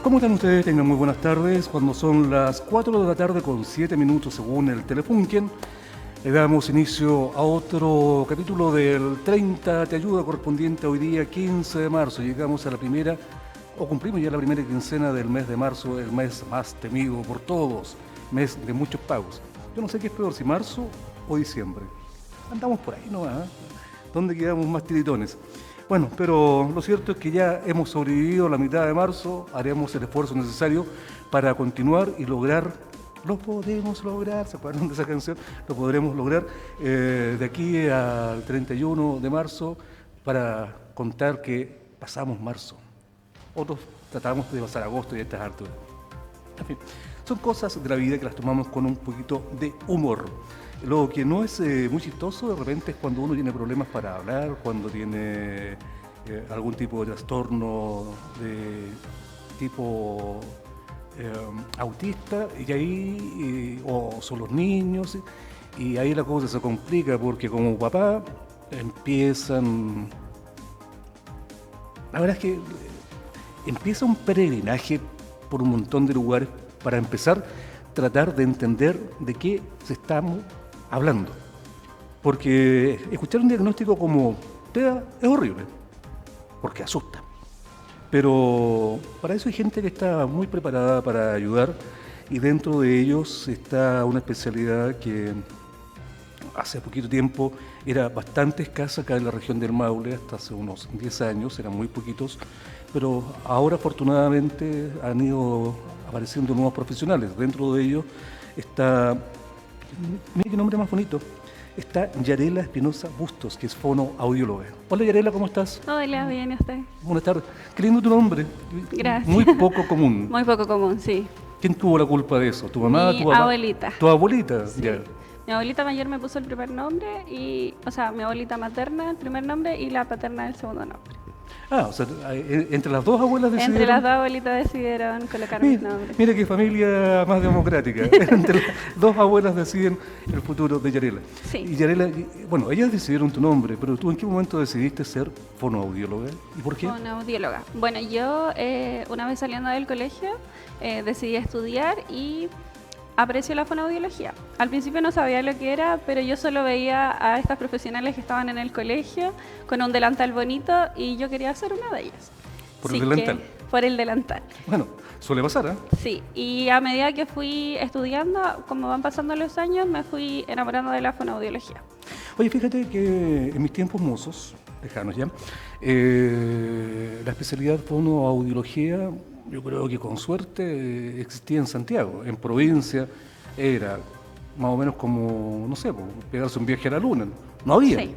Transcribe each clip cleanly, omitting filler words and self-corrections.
¿Cómo están ustedes? Tengan muy buenas tardes. Cuando son las 4 de la tarde con 7 minutos según el Telefunken, le damos inicio a otro capítulo del 30 Te Ayuda correspondiente hoy día 15 de marzo. Llegamos a la primera, o cumplimos ya la primera quincena del mes de marzo, el mes más temido por todos, mes de muchos pagos. Yo no sé qué es peor, si marzo o diciembre. Andamos por ahí, ¿no? ¿Dónde quedamos más tiritones? Bueno, pero lo cierto es que ya hemos sobrevivido la mitad de marzo, haremos el esfuerzo necesario para continuar y lograr, lo podemos lograr, ¿se acuerdan de esa canción? Lo podremos lograr de aquí al 31 de marzo para contar que pasamos marzo. Otros tratamos de pasar agosto y a estas alturas. En fin, son cosas de la vida que las tomamos con un poquito de humor. Lo que no es muy chistoso de repente es cuando uno tiene problemas para hablar, cuando tiene algún tipo de trastorno de tipo autista, y ahí, o son los niños, y ahí la cosa se complica porque como papá empiezan... La verdad es que empieza un peregrinaje por un montón de lugares para empezar a tratar de entender de qué se estamos hablando, porque escuchar un diagnóstico como TEA es horrible, porque asusta, pero para eso hay gente que está muy preparada para ayudar, y dentro de ellos está una especialidad que hace poquito tiempo era bastante escasa acá en la región del Maule, hasta hace unos 10 años, eran muy poquitos, pero ahora afortunadamente han ido apareciendo nuevos profesionales. Dentro de ellos está... Mira qué nombre más bonito. Está Yarela Espinosa Bustos, que es fonoaudióloga. Hola Yarela, ¿cómo estás? Hola, bien, ¿y usted? Buenas tardes. Qué lindo tu nombre. Gracias. Muy poco común. Muy poco común, sí. ¿Quién tuvo la culpa de eso? ¿Tu mamá? Mi ¿Tu papá? abuelita. ¿Tu abuelita? Sí. Ya. Mi abuelita mayor me puso el primer nombre, o sea, mi abuelita materna el primer nombre y la paterna el segundo nombre. Ah, o sea, entre las dos abuelas decidieron... Entre las dos abuelitas decidieron colocar mis nombres. Mira qué familia más democrática. Entre las dos abuelas deciden el futuro de Yarela. Sí. Y Yarela, bueno, ellas decidieron tu nombre, pero tú ¿en qué momento decidiste ser fonoaudióloga? ¿Y por qué? Fonoaudióloga. Bueno, yo una vez saliendo del colegio decidí estudiar y aprecio la fonoaudiología. Al principio no sabía lo que era, pero yo solo veía a estas profesionales que estaban en el colegio con un delantal bonito y yo quería ser una de ellas. ¿Por el delantal? Por el delantal. Bueno, suele pasar, ¿eh? Sí, y a medida que fui estudiando, como van pasando los años, me fui enamorando de la fonoaudiología. Oye, fíjate que en mis tiempos mozos, lejanos ya, la especialidad fonoaudiología, yo creo que con suerte existía en Santiago. En provincia era más o menos como, no sé, pegarse un viaje a la luna. No había. Sí.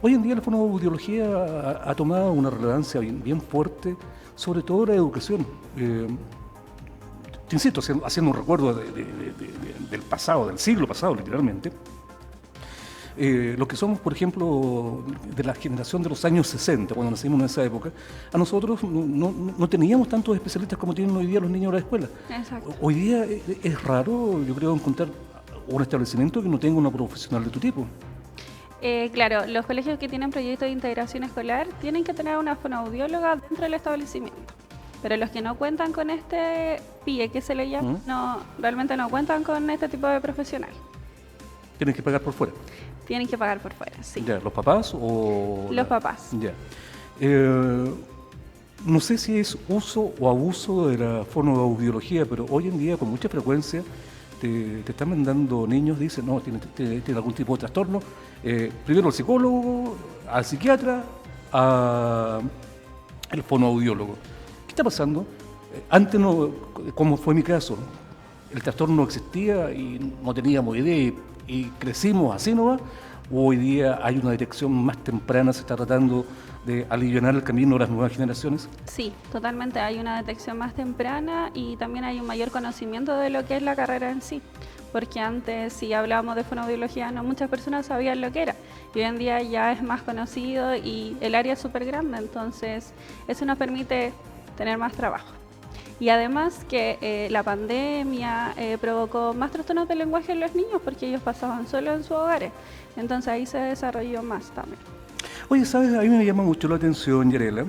Hoy en día la fonoaudiología ha tomado una relevancia bien fuerte, sobre todo en la educación. Te insisto, haciendo un recuerdo del pasado, del siglo pasado, literalmente. Los que somos, por ejemplo, de la generación de los años 60, cuando nacimos en esa época, a nosotros no teníamos tantos especialistas como tienen hoy día los niños de la escuela. Exacto. Hoy día es raro, yo creo, encontrar un establecimiento que no tenga una profesional de tu tipo. Claro, los colegios que tienen proyectos de integración escolar tienen que tener una fonoaudióloga dentro del establecimiento. Pero los que no cuentan con este PIE, que se le llama, realmente no cuentan con este tipo de profesional. Tienen que pagar por fuera. Tienen que pagar por fuera, sí. Ya, ¿los papás o...? Los papás. Ya. No sé si es uso o abuso de la fonoaudiología, pero hoy en día con mucha frecuencia te están mandando niños, dicen, no, tiene algún tipo de trastorno. Primero al psicólogo, al psiquiatra, al fonoaudiólogo. ¿Qué está pasando? Antes no, como fue mi caso, el trastorno no existía y no teníamos idea y crecimos así nomás. Hoy día hay una detección más temprana, se está tratando de aliviar el camino a las nuevas generaciones. Sí, totalmente. Hay una detección más temprana y también hay un mayor conocimiento de lo que es la carrera en sí. Porque antes, si hablábamos de fonoaudiología, no muchas personas sabían lo que era. Y hoy en día ya es más conocido y el área es súper grande, entonces eso nos permite tener más trabajo. Y además que la pandemia provocó más trastornos del lenguaje en los niños porque ellos pasaban solo en sus hogares. Entonces ahí se desarrolló más también. Oye, ¿sabes? A mí me llama mucho la atención, Yarela,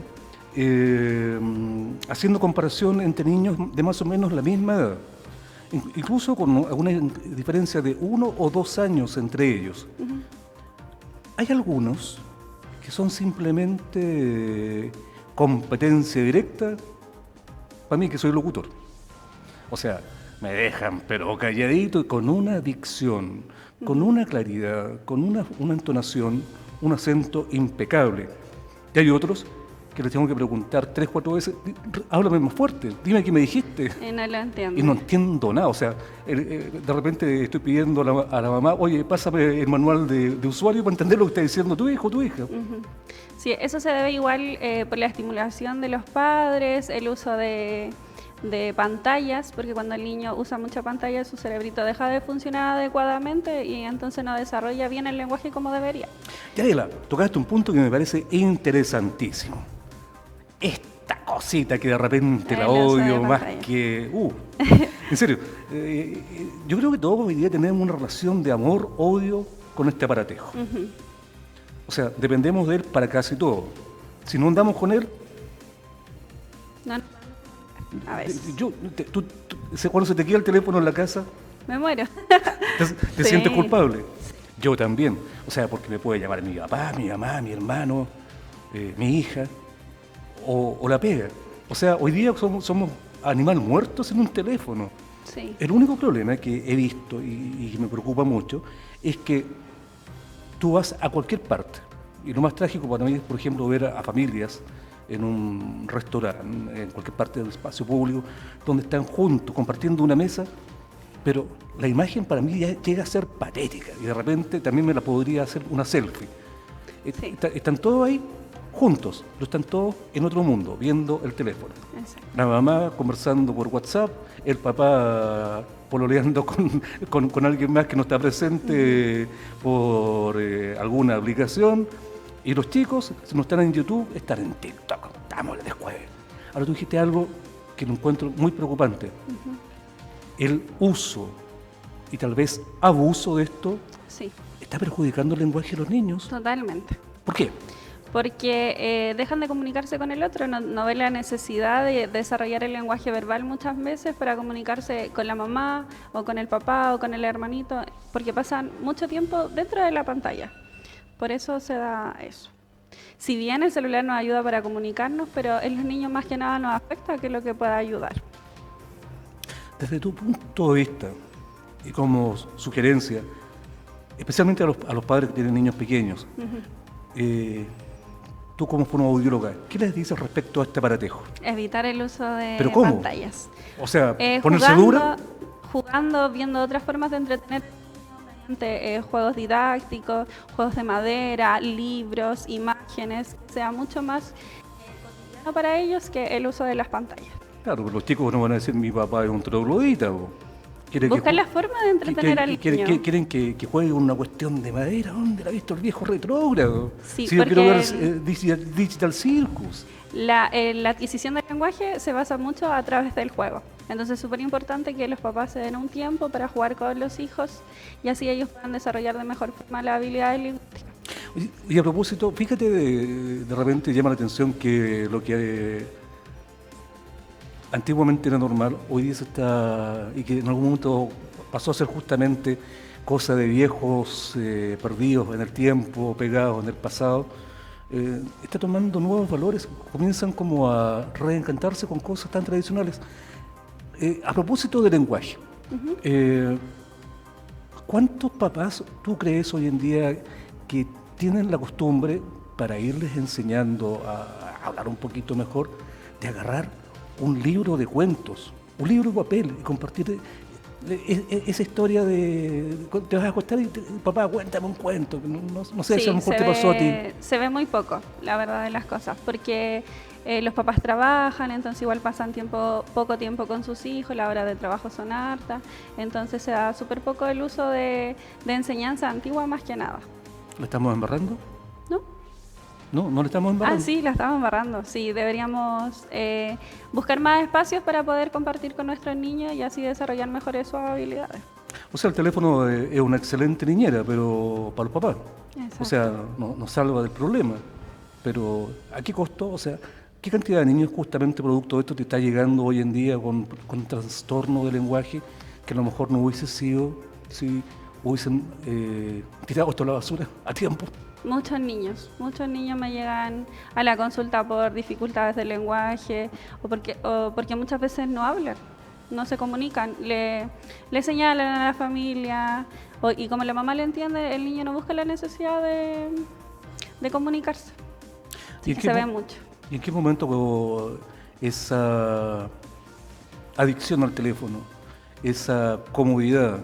haciendo comparación entre niños de más o menos la misma edad, incluso con alguna diferencia de 1 o 2 años entre ellos. Hay algunos que son simplemente competencia directa, para mí que soy locutor. O sea, me dejan pero calladito y con una dicción, con una claridad, con una entonación, un acento impecable. Y hay otros que les tengo que preguntar 3, 4 veces, háblame más fuerte, dime qué me dijiste. Y no lo entiendo. Y no entiendo nada, o sea, de repente estoy pidiendo a la mamá, oye, pásame el manual de usuario para entender lo que está diciendo tu hijo o tu hija. Sí, eso se debe igual por la estimulación de los padres, el uso de pantallas, porque cuando el niño usa mucha pantalla su cerebrito deja de funcionar adecuadamente y entonces no desarrolla bien el lenguaje como debería. Yadela, tocaste un punto que me parece interesantísimo. Esta cosita que de repente la odio más que... en serio, yo creo que todos hoy día tenemos una relación de amor-odio con este aparatejo. O sea, dependemos de él para casi todo. Si no andamos con él... No. A veces. Cuando se te queda el teléfono en la casa... Me muero. ¿Te sientes culpable? Yo también. O sea, porque me puede llamar mi papá, mi mamá, mi hermano, mi hija, o la pega. O sea, hoy día somos animales muertos en un teléfono. Sí. El único problema que he visto y me preocupa mucho es que tú vas a cualquier parte. Y lo más trágico para mí es, por ejemplo, ver a familias en un restaurante, en cualquier parte del espacio público, donde están juntos, compartiendo una mesa, pero la imagen para mí ya llega a ser patética y de repente también me la podría hacer una selfie. Sí. Están todos ahí juntos, pero están todos en otro mundo, viendo el teléfono. Exacto. La mamá conversando por WhatsApp, el papá pololeando con alguien más que no está presente por alguna aplicación. Y los chicos, si no están en YouTube, están en TikTok. Dámosle después. Ahora tú dijiste algo que lo encuentro muy preocupante. El uso y tal vez abuso de esto está perjudicando el lenguaje de los niños. Totalmente. ¿Por qué? Porque dejan de comunicarse con el otro, no ven la necesidad de desarrollar el lenguaje verbal muchas veces para comunicarse con la mamá o con el papá o con el hermanito, porque pasan mucho tiempo dentro de la pantalla. Por eso se da eso. Si bien el celular nos ayuda para comunicarnos, pero en los niños más que nada nos afecta, que es lo que pueda ayudar. Desde tu punto de vista y como sugerencia, especialmente a los padres que tienen niños pequeños, tú como fonoaudióloga, ¿qué les dices respecto a este aparatejo? Evitar el uso de ¿Pero cómo? Pantallas. O sea, ponerse dura. Jugando, viendo otras formas de entretener, juegos didácticos, juegos de madera, libros, imágenes, que sea mucho más cotidiano para ellos que el uso de las pantallas. Claro, pero los chicos no van a decir mi papá es un troglodita. Buscan la forma de entretener al niño. Quieren que juegue una cuestión de madera. ¿Dónde la ha visto el viejo retrógrado? Sí, si yo quiero ver Digital Circus. La adquisición del lenguaje se basa mucho a través del juego. Entonces es súper importante que los papás se den un tiempo para jugar con los hijos y así ellos puedan desarrollar de mejor forma la habilidad lingüística. Y a propósito, fíjate, de repente llama la atención que lo que antiguamente era normal, hoy día se está, y que en algún momento pasó a ser justamente cosa de viejos perdidos en el tiempo, pegados en el pasado, está tomando nuevos valores, comienzan como a reencantarse con cosas tan tradicionales. A propósito del lenguaje, ¿cuántos papás tú crees hoy en día que tienen la costumbre, para irles enseñando a hablar un poquito mejor, de agarrar un libro de cuentos, un libro de papel y compartir esa historia de te vas a acostar y papá, cuéntame un cuento? No sé si a lo mejor te pasó a ti. Se ve muy poco, la verdad de las cosas, porque los papás trabajan, entonces igual pasan poco tiempo con sus hijos, las horas de trabajo son hartas, entonces se da súper poco el uso de enseñanza antigua más que nada. ¿Lo estamos embarrando? ¿No le estamos embarrando? Sí, la estamos embarrando. Sí, deberíamos buscar más espacios para poder compartir con nuestros niños y así desarrollar mejores sus habilidades. O sea, el teléfono es una excelente niñera, pero para los papás. Exacto. O sea, nos salva del problema. Pero ¿a qué costo? O sea, ¿Qué cantidad de niños justamente producto de esto te está llegando hoy en día con trastorno de lenguaje que a lo mejor no hubiese sido si hubiesen tirado esto a la basura a tiempo? Muchos niños me llegan a la consulta por dificultades de lenguaje o porque muchas veces no hablan, no se comunican, le señalan a la familia y como la mamá le entiende, el niño no busca la necesidad de comunicarse. ¿Y se ve mucho. ¿Y en qué momento esa adicción al teléfono, esa comodidad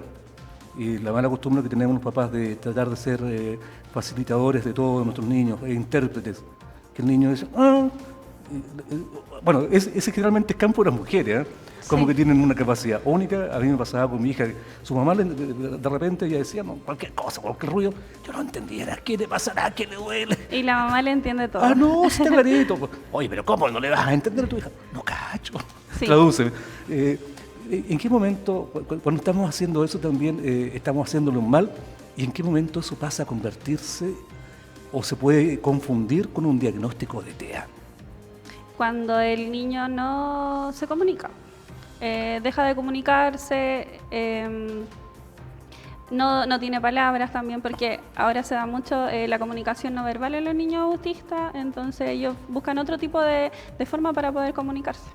y la mala costumbre que tenemos los papás de tratar de ser facilitadores de todos nuestros niños, intérpretes, que el niño dice, bueno, ese generalmente es campo de las mujeres, como que tienen una capacidad única. A mí me pasaba con mi hija, su mamá de repente ella decía, no, cualquier cosa, cualquier ruido, yo no entendía, ¿qué le pasará? ¿Qué le duele? Y la mamá le entiende todo. No, está clarito. Oye, pero ¿cómo no le vas a entender a tu hija? No cacho. Sí. Traduce. ¿En qué momento, cuando estamos haciendo eso también, estamos haciéndolo mal? ¿Y en qué momento eso pasa a convertirse o se puede confundir con un diagnóstico de TEA? Cuando el niño no se comunica, deja de comunicarse, no tiene palabras también, porque ahora se da mucho la comunicación no verbal en los niños autistas, entonces ellos buscan otro tipo de forma para poder comunicarse.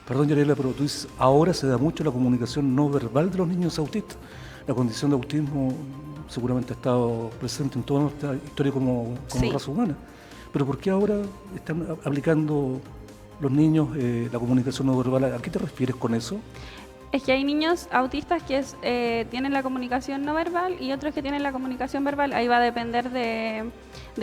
Perdón, Yarela, pero tú dices, ahora se da mucho la comunicación no verbal de los niños autistas. La condición de autismo seguramente ha estado presente en toda nuestra historia como Sí. raza humana. Pero ¿por qué ahora están aplicando los niños la comunicación no verbal? ¿A qué te refieres con eso? Es que hay niños autistas que tienen la comunicación no verbal y otros que tienen la comunicación verbal. Ahí va a depender de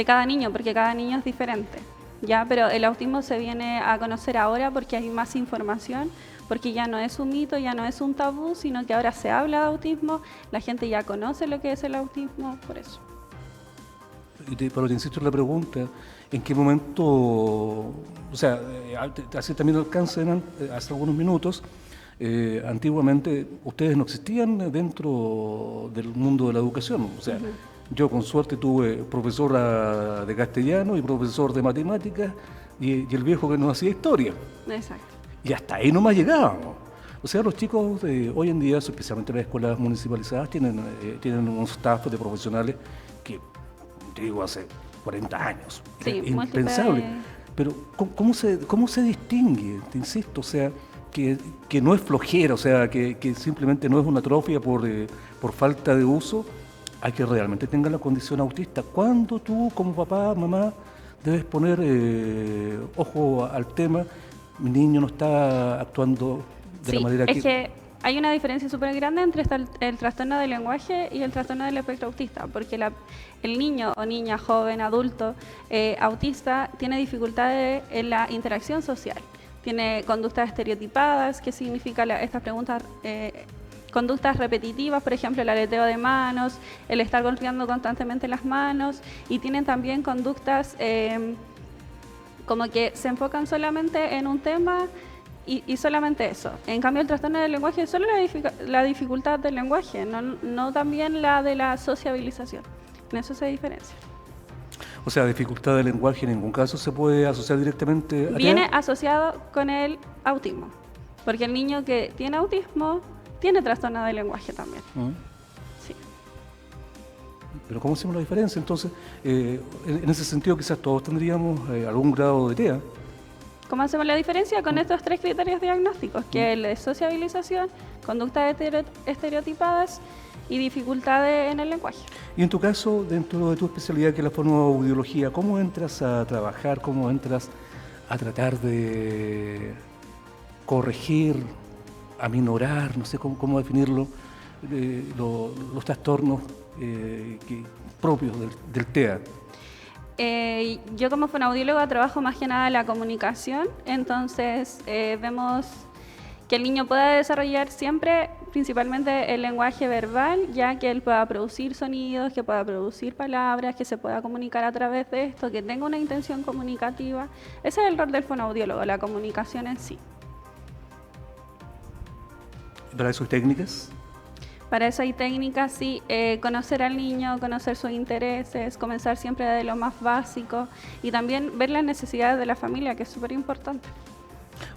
cada niño, porque cada niño es diferente. ¿Ya? Pero el autismo se viene a conocer ahora porque hay más información, porque ya no es un mito, ya no es un tabú, sino que ahora se habla de autismo, la gente ya conoce lo que es el autismo, por eso. Pero te insisto en la pregunta, ¿en qué momento, o sea, hace también alcance hace algunos minutos, antiguamente ustedes no existían dentro del mundo de la educación, o sea, yo con suerte tuve profesora de castellano y profesor de matemáticas y el viejo que nos hacía historia. Exacto. Y hasta ahí nomás llegábamos. O sea, los chicos de hoy en día, especialmente las escuelas municipalizadas, tienen unos staff de profesionales que, te digo, hace 40 años. Sí, era impensable. Pero ¿cómo se distingue? Te insisto, o sea, que no es flojera, o sea, que simplemente no es una atrofia por falta de uso. Hay que realmente tenga la condición autista. ¿Cuándo tú, como papá, mamá, debes poner ojo al tema? Mi niño no está actuando de la manera que... Es que hay una diferencia súper grande entre el trastorno del lenguaje y el trastorno del espectro autista, porque el niño o niña, joven, adulto, autista, tiene dificultades en la interacción social. Tiene conductas estereotipadas, que significa estas preguntas... conductas repetitivas, por ejemplo, el aleteo de manos, el estar golpeando constantemente las manos, y tienen también conductas como que se enfocan solamente en un tema y solamente eso. En cambio, el trastorno del lenguaje es solo la dificultad del lenguaje, no también la de la sociabilización. En eso se diferencia. O sea, dificultad del lenguaje en ningún caso se puede asociar directamente a... Viene asociado con el autismo, porque el niño que tiene autismo tiene trastorno del lenguaje también. Sí. Pero ¿cómo hacemos la diferencia? Entonces, en ese sentido quizás todos tendríamos algún grado de TEA. ¿Cómo hacemos la diferencia? Con estos 3 criterios diagnósticos, que es el de sociabilización, conductas estereotipadas y dificultades en el lenguaje. Y en tu caso, dentro de tu especialidad, que es la fonoaudiología, ¿cómo entras a trabajar? ¿Cómo entras a tratar de corregir, aminorar, no sé cómo definirlo, los trastornos propios del TEA? Yo como fonoaudióloga trabajo más que nada la comunicación, entonces vemos que el niño pueda desarrollar siempre principalmente el lenguaje verbal, ya que él pueda producir sonidos, que pueda producir palabras, que se pueda comunicar a través de esto, que tenga una intención comunicativa. Ese es el rol del fonoaudiólogo, la comunicación en sí. ¿Para eso hay técnicas? Para eso hay técnicas, sí, conocer al niño, conocer sus intereses, comenzar siempre de lo más básico y también ver las necesidades de la familia, que es súper importante.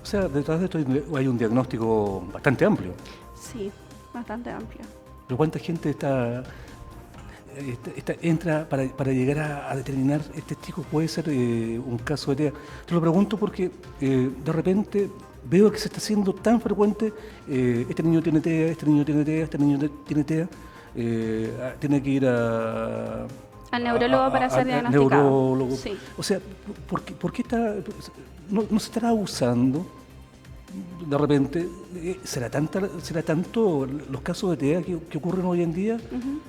O sea, detrás de esto hay un diagnóstico bastante amplio. Sí, bastante amplio. Pero ¿cuánta gente entra para llegar a determinar este chico puede ser un caso de TEA? Te lo pregunto porque de repente veo que se está haciendo tan frecuente, este niño tiene TEA, este niño tiene TEA, este niño tiene TEA, tiene que ir al neurólogo para ser diagnosticado. Neurólogo. Sí. O sea, ¿por qué no se estará abusando? De repente, ¿será tanto los casos de TEA que ocurren hoy en día? Uh-huh.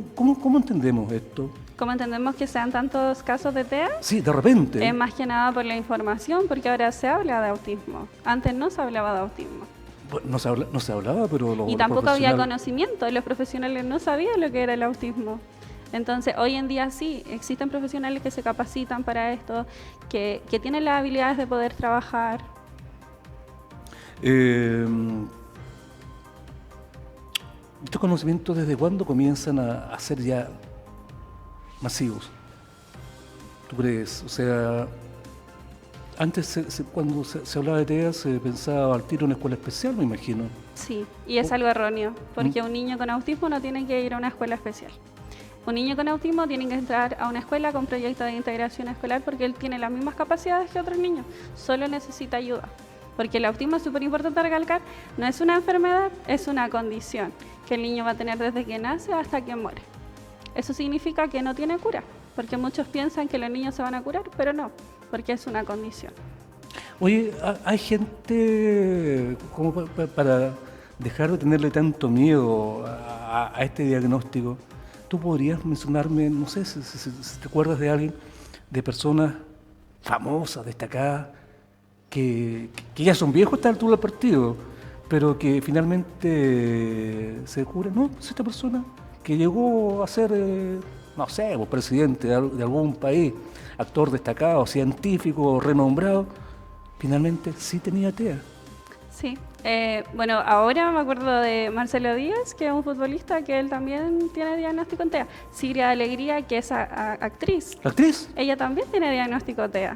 ¿Cómo entendemos esto? ¿Cómo entendemos que sean tantos casos de TEA? Sí, de repente. Es más que nada por la información, porque ahora se habla de autismo. Antes no se hablaba de autismo. Bueno, no se hablaba, pero y tampoco había conocimiento. Los profesionales no sabían lo que era el autismo. Entonces, hoy en día sí, existen profesionales que se capacitan para esto, que tienen las habilidades de poder trabajar. ¿Estos conocimientos desde cuándo comienzan a ser ya masivos? ¿Tú crees? O sea, antes cuando se hablaba de TEA se pensaba al tiro en una escuela especial, me imagino. Sí, y es algo erróneo, porque un niño con autismo no tiene que ir a una escuela especial. Un niño con autismo tiene que entrar a una escuela con proyecto de integración escolar porque él tiene las mismas capacidades que otros niños, solo necesita ayuda. Porque el autismo, es súper importante recalcar, no es una enfermedad, es una condición que el niño va a tener desde que nace hasta que muere. Eso significa que no tiene cura, porque muchos piensan que los niños se van a curar, pero no, porque es una condición. Oye, hay gente como para dejar de tenerle tanto miedo a este diagnóstico. ¿Tú podrías mencionarme, no sé, si te acuerdas de alguien, de personas famosas, destacadas, que ya son viejos a esta altura del partido, pero que finalmente se curan? No, pues esta persona que llegó a ser, no sé, presidente de algún país, actor destacado, científico, renombrado, finalmente sí tenía TEA. Sí, bueno, ahora me acuerdo de Marcelo Díaz, que es un futbolista que él también tiene diagnóstico en TEA. Siria Alegría, que es actriz. ¿La actriz? Ella también tiene diagnóstico TEA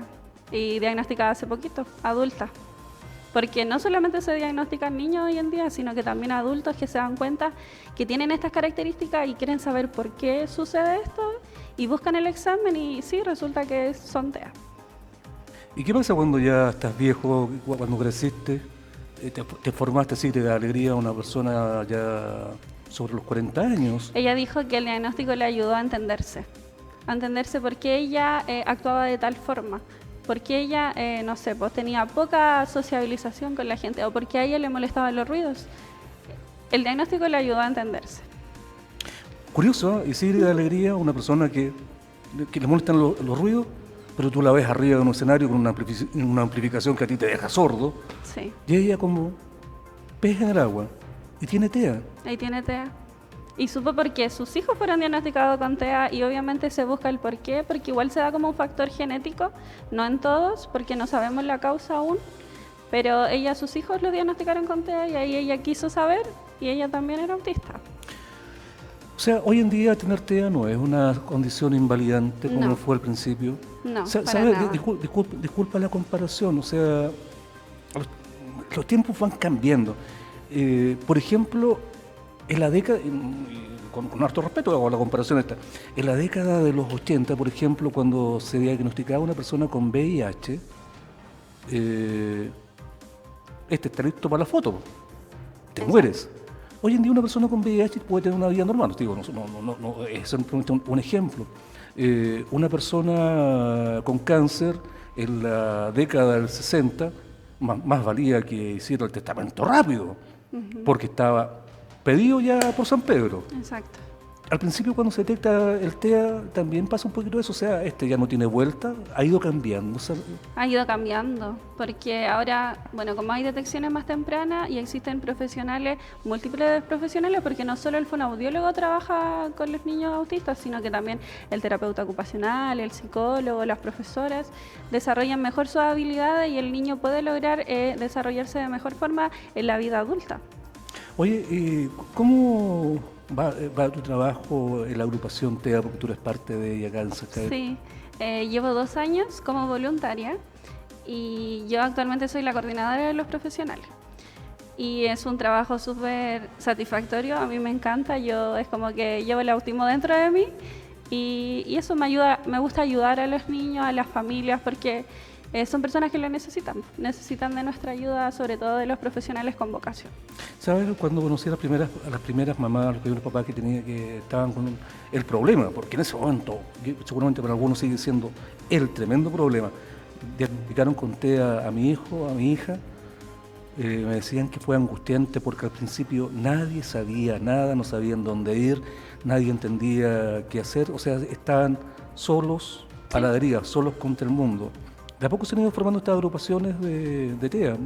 y diagnosticada hace poquito, adulta. Porque no solamente se diagnostican niños hoy en día, sino que también adultos que se dan cuenta que tienen estas características y quieren saber por qué sucede esto y buscan el examen y sí, resulta que son TEA. ¿Y qué pasa cuando ya estás viejo, cuando creciste, te formaste así, te da alegría a una persona ya sobre los 40 años? Ella dijo que el diagnóstico le ayudó a entenderse por qué ella actuaba de tal forma. Porque ella, no sé, pues tenía poca sociabilización con la gente o porque a ella le molestaban los ruidos. El diagnóstico le ayudó a entenderse. Curioso, ¿eh? Y sí, de alegría una persona que le molestan los ruidos, pero tú la ves arriba de un escenario con una amplificación que a ti te deja sordo. Sí. Y ella como pez en el agua y tiene TEA. Ahí tiene TEA. Y supo por qué sus hijos fueron diagnosticados con TEA y obviamente se busca el por qué, porque igual se da como un factor genético, no en todos, porque no sabemos la causa aún, pero sus hijos los diagnosticaron con TEA y ahí ella quiso saber y ella también era autista. O sea, hoy en día tener TEA no es una condición invalidante como lo fue al principio. No, o sea, para nada. Disculpa la comparación, o sea, los tiempos van cambiando. Por ejemplo, en la década, con harto respeto hago la comparación esta, en la década de los 80, por ejemplo, cuando se diagnosticaba una persona con VIH, está listo para la foto, te mueres. Hoy en día una persona con VIH puede tener una vida normal, digo, no, es simplemente un ejemplo. Una persona con cáncer en la década del 60, más valía que hiciera el testamento rápido, porque estaba pedido ya por San Pedro. Exacto. Al principio cuando se detecta el TEA también pasa un poquito eso, o sea, ya no tiene vuelta, ha ido cambiando. Ha ido cambiando, porque ahora, bueno, como hay detecciones más tempranas y existen profesionales, múltiples profesionales, porque no solo el fonoaudiólogo trabaja con los niños autistas, sino que también el terapeuta ocupacional, el psicólogo, las profesoras, desarrollan mejor sus habilidades y el niño puede lograr desarrollarse de mejor forma en la vida adulta. Oye, ¿cómo va tu trabajo en la agrupación TEA? Porque tú eres parte de ella acá en Sacabel. Sí, llevo 2 años como voluntaria y yo actualmente soy la coordinadora de los profesionales. Y es un trabajo súper satisfactorio, a mí me encanta, yo es como que llevo el autismo dentro de mí y eso me ayuda, me gusta ayudar a los niños, a las familias, porque son personas que lo necesitan de nuestra ayuda, sobre todo de los profesionales con vocación. ¿Sabes? Cuando conocí a las primeras mamás, a los primeros papás que estaban con el problema, porque en ese momento, seguramente para algunos sigue siendo el tremendo problema, diagnosticaron con TEA a mi hijo, a mi hija. Me decían que fue angustiante porque al principio nadie sabía nada, no sabían dónde ir, nadie entendía qué hacer, o sea, estaban solos a la deriva, solos contra el mundo. De a poco se han ido formando estas agrupaciones de TEA.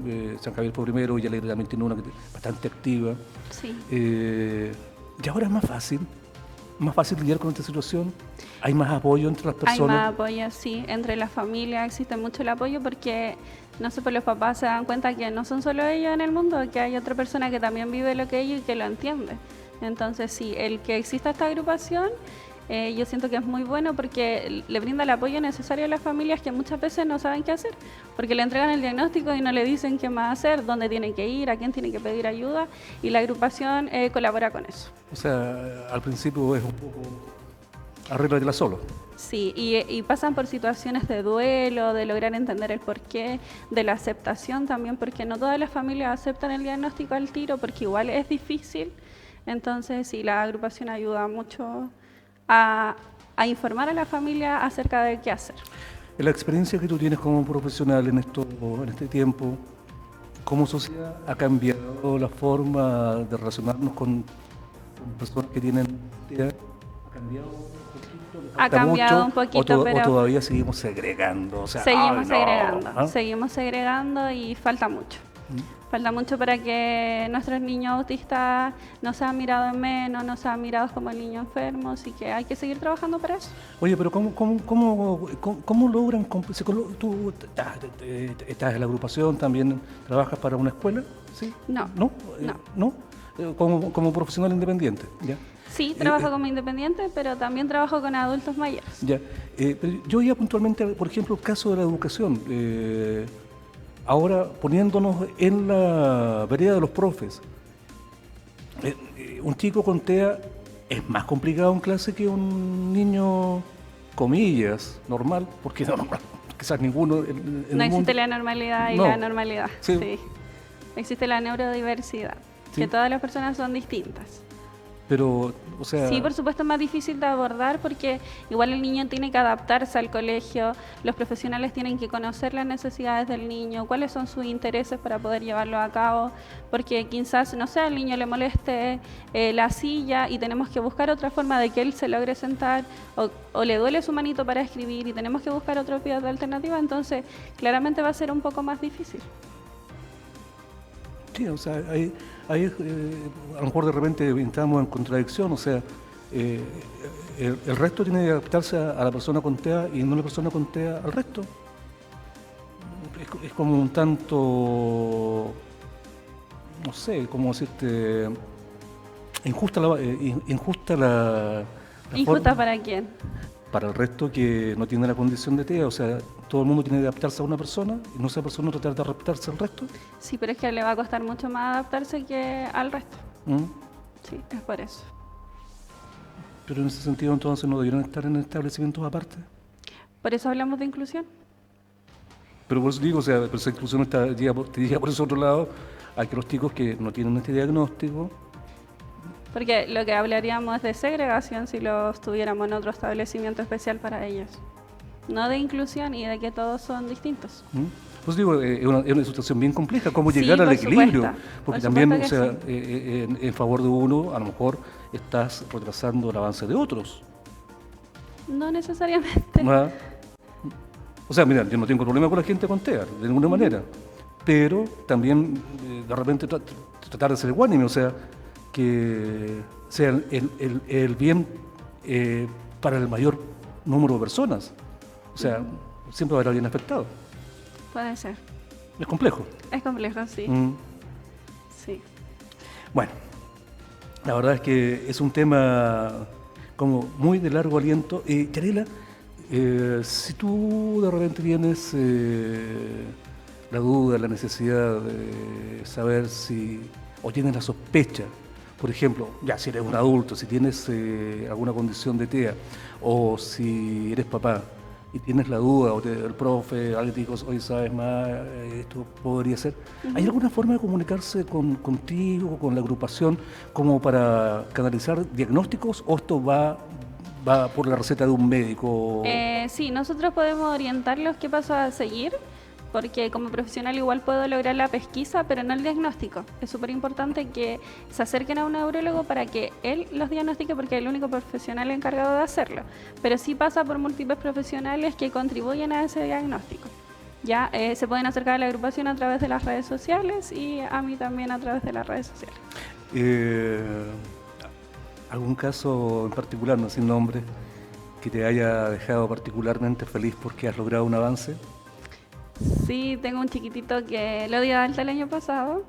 San Javier fue primero, y Alegre también tiene una que es bastante activa. Sí. Y ahora es más fácil lidiar con esta situación. Hay más apoyo entre las personas. Hay más apoyo, sí, entre las familias existe mucho el apoyo porque, no sé, pues los papás se dan cuenta que no son solo ellos en el mundo, que hay otra persona que también vive lo que ellos y que lo entiende. Entonces, sí, el que exista esta agrupación, yo siento que es muy bueno porque le brinda el apoyo necesario a las familias que muchas veces no saben qué hacer, porque le entregan el diagnóstico y no le dicen qué más hacer, dónde tienen que ir, a quién tienen que pedir ayuda, y la agrupación colabora con eso. O sea, al principio es un poco arréglatela solo. Sí, y pasan por situaciones de duelo, de lograr entender el porqué, de la aceptación también, porque no todas las familias aceptan el diagnóstico al tiro, porque igual es difícil. Entonces, sí, la agrupación ayuda mucho a informar a la familia acerca de qué hacer. En la experiencia que tú tienes como profesional en este tiempo, ¿cómo sociedad ha cambiado la forma de relacionarnos con personas que tienen TEA? ¿Ha cambiado un poquito? Ha cambiado un poquito, pero... ¿O todavía seguimos segregando? O sea, seguimos segregando y falta mucho. Falta mucho para que nuestros niños autistas no sean mirados en menos, no sean mirados como el niño enfermo, así que hay que seguir trabajando para eso. Oye, pero ¿cómo logran? ¿Tú estás en la agrupación, también trabajas para una escuela? ¿Sí? No. ¿No? No. ¿No? Como profesional independiente, ¿ya? Sí, trabajo como independiente, pero también trabajo con adultos mayores. Ya. Pero yo ya puntualmente, por ejemplo, el caso de la educación. Ahora, poniéndonos en la vereda de los profes, un chico con TEA es más complicado en clase que un niño, comillas, normal, porque no, quizás ninguno en no el existe mundo. la normalidad y No. la normalidad. Sí. Sí. Existe la neurodiversidad, Sí. que todas las personas son distintas. Pero, o sea... Sí, por supuesto es más difícil de abordar porque igual el niño tiene que adaptarse al colegio, los profesionales tienen que conocer las necesidades del niño, cuáles son sus intereses para poder llevarlo a cabo, porque quizás, no sé, al niño le moleste la silla y tenemos que buscar otra forma de que él se logre sentar o le duele su manito para escribir y tenemos que buscar otros vías de alternativa, entonces claramente va a ser un poco más difícil. Sí, o sea, a lo mejor de repente entramos en contradicción, o sea, el resto tiene que adaptarse a la persona con TEA y no la persona con TEA al resto. Es como un tanto, no sé, cómo decirte, injusta la ¿Injusta forma para quién? para el resto que no tiene la condición de TEA, o sea, todo el mundo tiene que adaptarse a una persona y no esa persona tratar de adaptarse al resto. Sí, pero es que le va a costar mucho más adaptarse que al resto. ¿Mm? Sí, es por eso. Pero en ese sentido entonces no debieron estar en establecimientos aparte. Por eso hablamos de inclusión. Pero por eso digo, o sea, pero esa inclusión te llega por ese otro lado a que los chicos que no tienen este diagnóstico. Porque lo que hablaríamos es de segregación si los tuviéramos en otro establecimiento especial para ellos. No de inclusión y de que todos son distintos. Pues digo, es una situación bien compleja, cómo Sí, llegar al por equilibrio. supuesto. Porque Por también, o supuesto sea, que en favor de uno, a lo mejor estás retrasando el avance de otros. No necesariamente. ¿Ah? O sea, mira, yo no tengo problema con la gente con TEA, de ninguna manera. Pero también, de repente, tratar de ser ecuánime, o sea, que sea el bien para el mayor número de personas. O sea, siempre va a haber alguien afectado. Puede ser. Es complejo. Es complejo, sí. Mm. Sí. Bueno, la verdad es que es un tema como muy de largo aliento. Yarela, si tú de repente tienes la duda, la necesidad de saber si, o tienes la sospecha, por ejemplo, ya si eres un adulto, si tienes alguna condición de TEA, o si eres papá y tienes la duda, o el profe, alguien te dijo, oye, sabes más, esto podría ser. ¿Hay alguna forma de comunicarse contigo, con la agrupación, como para canalizar diagnósticos, o esto va por la receta de un médico? Sí, nosotros podemos orientarlos qué paso a seguir, porque como profesional igual puedo lograr la pesquisa, pero no el diagnóstico. Es súper importante que se acerquen a un neurólogo para que él los diagnostique, porque es el único profesional encargado de hacerlo. Pero sí pasa por múltiples profesionales que contribuyen a ese diagnóstico. Ya se pueden acercar a la agrupación a través de las redes sociales y a mí también a través de las redes sociales. ¿Algún caso en particular, no sin nombre, que te haya dejado particularmente feliz porque has logrado un avance? Sí, tengo un chiquitito que lo dio de alta el año pasado,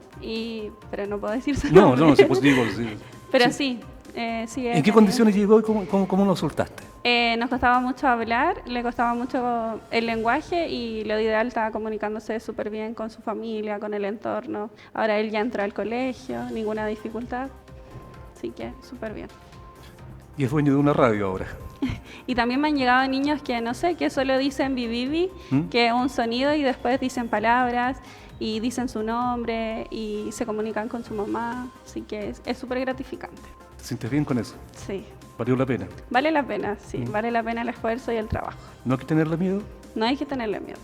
pero no puedo decir su No, nombre. sí, pues digo, sí. Pero Sí. sí. ¿En qué condiciones llegó y cómo lo soltaste? Nos costaba mucho hablar, le costaba mucho el lenguaje y lo di de alta comunicándose súper bien con su familia, con el entorno. Ahora él ya entró al colegio, ninguna dificultad, así que súper bien. Y es dueño de una radio ahora. Y también me han llegado niños que, no sé, que solo dicen bibibi, que es un sonido y después dicen palabras y dicen su nombre y se comunican con su mamá, así que es súper gratificante. ¿Te sientes bien con eso? Sí. ¿Valió la pena? Vale la pena, sí, vale la pena el esfuerzo y el trabajo. ¿No hay que tenerle miedo? No hay que tenerle miedo.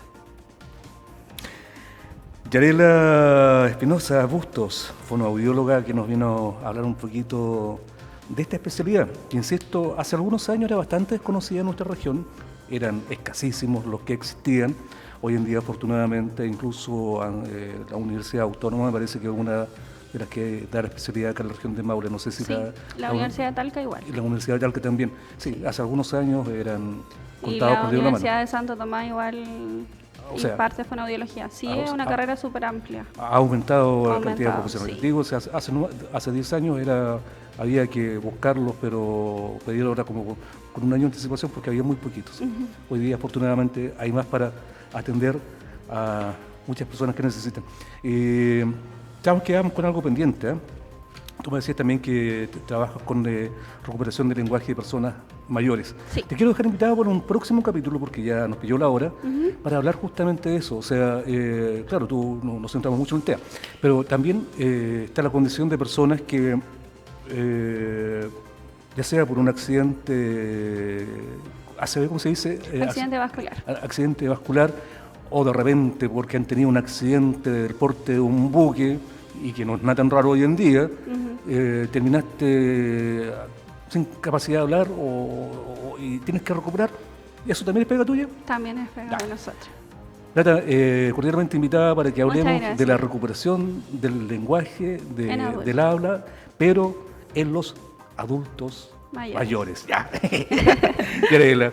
Yarela Espinosa Bustos, fonoaudióloga, que nos vino a hablar un poquito de esta especialidad, que insisto, hace algunos años era bastante desconocida en nuestra región, eran escasísimos los que existían. Hoy en día, afortunadamente, incluso la Universidad Autónoma me parece que es una de las que da la especialidad acá en la región de Maule. No sé si Sí, la Universidad de Talca igual. Y la Universidad de Talca también. Sí, hace algunos años eran Y contados la por dedo de la Universidad mano. de Santo Tomás igual O sea, imparte fonoaudiología. Sí, es una carrera súper amplia. Ha aumentado la cantidad de profesionales. Sí. Digo, o sea, hace 10 años había que buscarlos, pero pedirlo ahora como con un año de anticipación porque había muy poquitos. Hoy día, afortunadamente, hay más para atender a muchas personas que necesitan. Quedamos con algo pendiente. Tú me decías también que trabajas con recuperación del lenguaje de personas mayores. Sí. Te quiero dejar invitado por un próximo capítulo, porque ya nos pilló la hora, para hablar justamente de eso. O sea, claro, tú nos centramos mucho en el tema, pero también está la condición de personas que, ya sea por un accidente, ¿cómo se dice? Accidente vascular. Accidente vascular, o de repente porque han tenido un accidente del porte de un buque, y que no es nada tan raro hoy en día, terminaste sin capacidad de hablar y tienes que recuperar. ¿Y eso también es pega tuya? También es pega de nosotros. Nata, cordialmente invitada para que hablemos gracias. de la recuperación del lenguaje, del habla, pero en los adultos mayores. Ya. Yarela,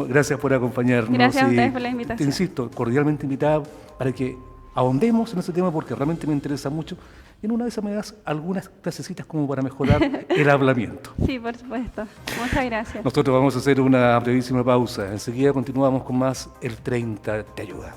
gracias por acompañarnos. Gracias a ustedes por la invitación. Te insisto, cordialmente invitada para que ahondemos en ese tema porque realmente me interesa mucho. Y en una de esas me das algunas clasecitas como para mejorar el hablamiento. Sí, por supuesto. Muchas gracias. Nosotros vamos a hacer una brevísima pausa. Enseguida continuamos con más El 30 te ayuda.